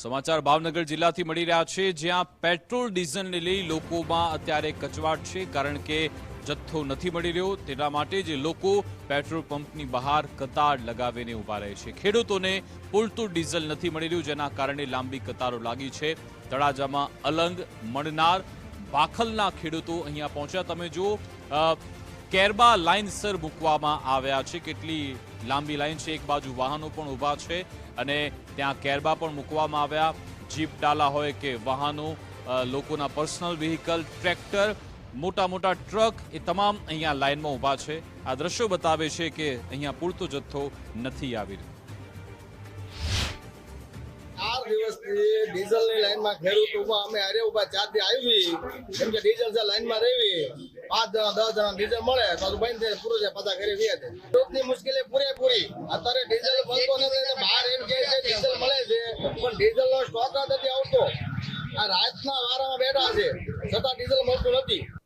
સમાચાર ભાવનગર જિલ્લાથી મળી રહ્યા છે, જ્યાં પેટ્રોલ ડીઝલને લઈ લોકોમાં અત્યારે કચવાટ છે, કારણ કે જથ્થો નથી મળી રહ્યો. તેના માટે જ લોકો પેટ્રોલ પંપની બહાર કતાર લગાવીને ઉભા રહે છે. ખેડૂતોને પૂરતું ડીઝલ નથી મળી રહ્યું, જેના કારણે લાંબી કતારો લાગી છે. તળાજામાં અલંગ, મણનાર, બાખલના ખેડૂતો અહીંયા પહોંચ્યા. તમે જુઓ, કેરબા લાઇનસર મૂકવામાં આવ્યા છે. કેટલી લાંબી લાઈન છે. એક બાજુ વાહનો પણ ઊભા છે અને ત્યાં કેરબા પણ મૂકવામાં આવ્યા. જીપ ડાલા હોય કે વાહનો, લોકોના પર્સનલ વ્હીકલ, ટ્રેક્ટર, મોટા મોટા ટ્રક, એ તમામ અહીંયા લાઇનમાં ઊભા છે. આ દ્રશ્યો બતાવે છે કે અહીંયા પૂરતો જથ્થો નથી આવી રહ્યો. 4 દિવસથી ડીઝલની લાઈનમાં ખેડૂત ઉભા, અમે હારે ઉભા. 4 દી આવી કેમ કે ડીઝલ છે લાઈનમાં રહેવી. 5 જણા 10 જણા ડીઝલ મળે તો બંધ થાય, પૂરું છે, પાછા ઘરે વ્યા જાય. ખેડૂતની મુશ્કેલી પૂરેપૂરી. અત્યારે ડીઝલ મળતો નથી, બહાર એમ કહે છે ડીઝલ મળે છે પણ ડીઝલનો સ્ટોક જ નથી આવતો. આ રાતના વારામાં બેઠા છે છતાં ડીઝલ મળતું નથી.